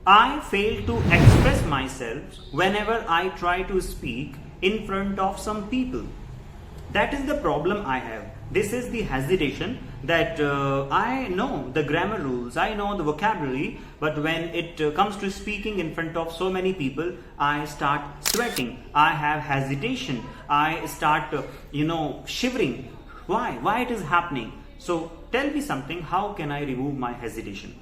I fail to express myself whenever I try to speak in front of some people. That is the problem I have. This is the hesitation that I know the grammar rules, I know the vocabulary, but when it comes to speaking in front of so many people, I start sweating. I have hesitation. I start, shivering. Why it is happening? So tell me something. How can I remove my hesitation?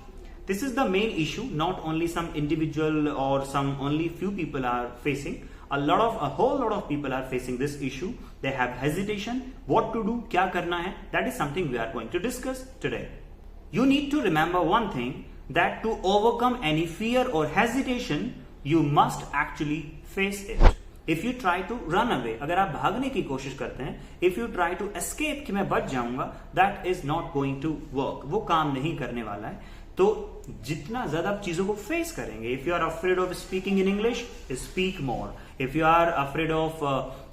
This is the main issue. Not only some individual or some only few people are facing. A whole lot of people are facing this issue. They have hesitation. What to do? Kya karna hai? That is something we are going to discuss today. You need to remember one thing, that to overcome any fear or hesitation, you must actually face it. If you try to run away, अगर आप भागने की कोशिश करते हैं, if you try to escape कि मैं बच जाऊंगा, that is not going to work. वो काम नहीं करने वाला है. तो जितना ज्यादा आप चीजों को फेस करेंगे, if you are afraid of speaking in English, speak more. If you are afraid of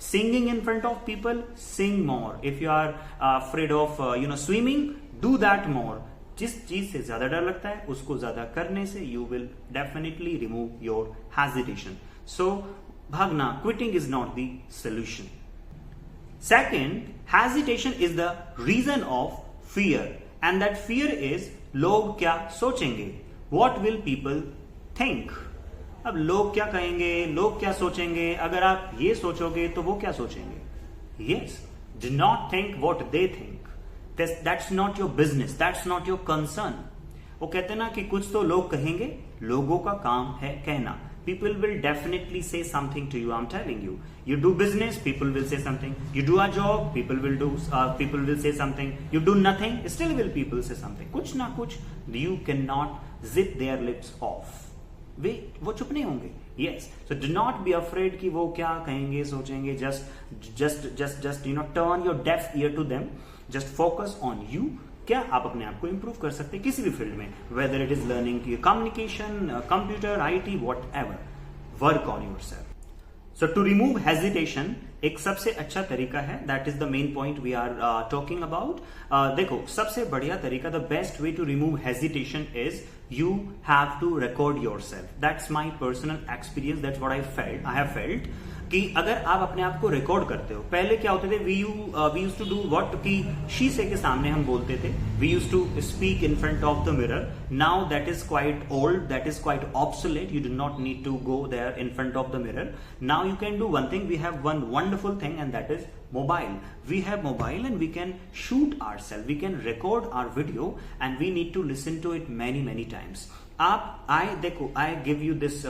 singing in front of people, sing more. If you are afraid of swimming, do that more. जिस चीज से ज्यादा डर लगता है उसको ज्यादा करने से you will definitely remove your hesitation. So भागना, quitting is not the solution. Second, hesitation is the reason of fear, and that fear is लोग क्या सोचेंगे. What will people think. अब लोग क्या कहेंगे, लोग क्या सोचेंगे. अगर आप ये सोचोगे तो वो क्या सोचेंगे. Yes, do not think what they think. That's not your business, that's not your concern. वो कहते ना कि कुछ तो लोग कहेंगे, लोगों का काम है कहना. People will definitely say something to you. I'm telling you. You do business, people will say something. You do a job, people will say something. You do nothing, still will people say something. कुछ ना कुछ. You cannot zip their lips off. वो चुप नहीं होंगे. Yes. So do not be afraid कि वो क्या कहेंगे, सोचेंगे. Just turn your deaf ear to them. Just focus on you. क्या आप अपने आप को इंप्रूव कर सकते हैं किसी भी फील्ड में, whether it is learning communication, computer, IT, whatever. Work on yourself. So to remove hesitation एक सबसे अच्छा तरीका है. That is the main point we are talking about. देखो, सबसे बढ़िया तरीका, the best way to remove hesitation is you have to record yourself. That's my personal experience. That's what I have felt. कि अगर आप अपने आप को रिकॉर्ड करते हो, पहले क्या होते थे, we use to do what, कि शीशे के सामने हम बोलते थे. We use to speak in front of the mirror. Now that is quite old, that is quite obsolete. You do not need to go there in front of the mirror. Now you can do one thing. We have one wonderful thing, and that is mobile. We have mobile and we can shoot ourselves. We can record our video and we need to listen to it many times. I give you this,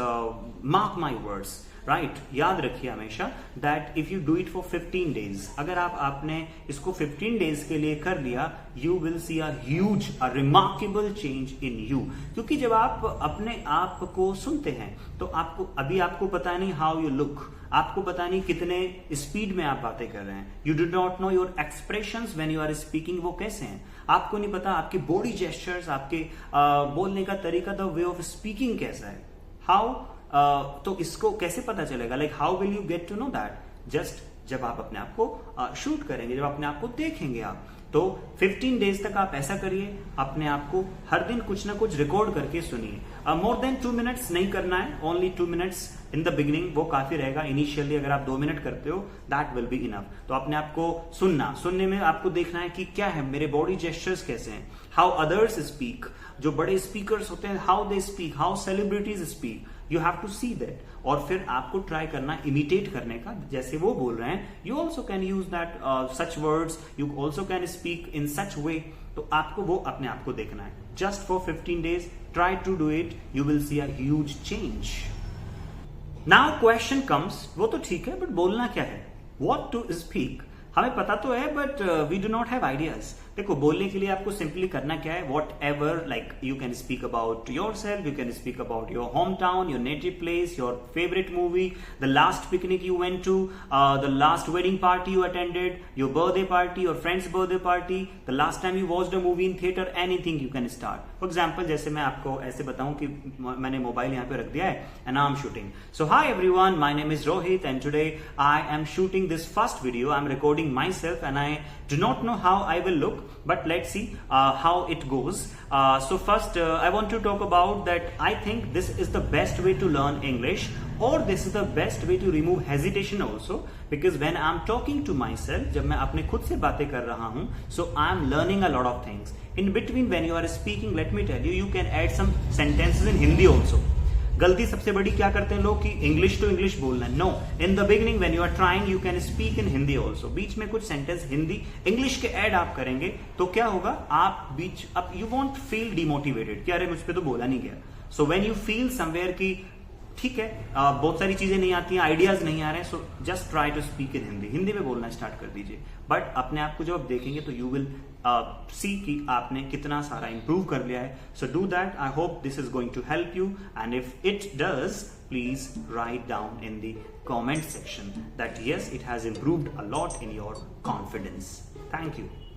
mark my words. Right, याद रखिए हमेशा that if you do it for 15 days, अगर आपने इसको 15 days के लिए कर लिया, you will see a huge, a remarkable change in you. क्योंकि जब आप अपने आप को सुनते हैं तो आपको पता नहीं हाउ यू लुक, आपको पता नहीं कितने स्पीड में आप बातें कर रहे हैं. You do not know your expressions when you are speaking, वो कैसे हैं. आपको नहीं पता आपके बॉडी जेस्चर्स, आपके बोलने का तरीका, द वे ऑफ स्पीकिंग कैसा है. हाउ तो इसको कैसे पता चलेगा, like how will you get to know that. Just जब आप अपने आप को शूट करेंगे, जब अपने आप को देखेंगे आप, तो 15 डेज तक आप ऐसा करिए. अपने आप को हर दिन कुछ ना कुछ रिकॉर्ड करके सुनिए. मोर देन 2 मिनट्स नहीं करना है, only 2 minutes in the beginning, वो काफी रहेगा. इनिशियली अगर आप 2 मिनट करते हो, दैट विल बी इनफ. तो अपने आप को सुनने में आपको देखना है कि क्या है, मेरे बॉडी जेस्चर्स कैसे हैं, हाउ अदर्स स्पीक. जो बड़े स्पीकर्स होते हैं, how they speak, how celebrities speak. You have to see that. और फिर आपको ट्राई करना इमिटेट करने का, जैसे वो बोल रहे हैं. You also can use that such words, you also can speak in such way. तो आपको वो अपने आप को देखना है. Just for 15 days try to do it, you will see a huge change. Now question comes, वो तो ठीक है, बट बोलना क्या है, व्हाट टू स्पीक. हमें पता तो है, but we do not have ideas. देखो, बोलने के लिए आपको सिंपली करना क्या है, whatever, like you can speak about yourself, you can speak about your hometown, your native place, your favourite movie, the last picnic you went to, the last wedding party you attended, your birthday party, your friends birthday party, the last time you watched a movie in theatre, anything you can start. For example, जैसे मैं आपको ऐसे बताऊं कि मैंने mobile यहाँ पे रख दिया है and I am shooting. So high everyone, my name is Rohit and today I am shooting this first video. I am recording my self and I do not know how I will look. but let's see how it goes. So first I want to talk about that I think this is the best way to learn English, or this is the best way to remove hesitation also, because when I'm talking to myself, जब मैं अपने खुद से बातें कर रहा हूँ, so I'm learning a lot of things. In between when you are speaking, let me tell you, you can add some sentences in Hindi also. गलती सबसे बड़ी क्या करते हैं लोग कि इंग्लिश टू इंग्लिश बोलना है. No, in the beginning when you are trying you can speak in Hindi also. बीच में कुछ सेंटेंस हिंदी इंग्लिश के ऐड आप करेंगे तो क्या होगा, आप यू वॉन्ट फील डिमोटिवेटेड कि अरे मुझ पे तो बोला नहीं गया. So when you feel somewhere कि ठीक है बहुत सारी चीजें नहीं आती हैं, आइडियाज नहीं आ रहे हैं, so just try to speak in Hindi. Hindi में बोलना स्टार्ट कर दीजिए. बट अपने आप को जब आप देखेंगे तो यू विल सी कि आपने कितना सारा इंप्रूव कर लिया है. So do that. I hope this is going to help you, and if it does, please write down in the comment section that yes, it has improved a lot in your confidence. Thank you.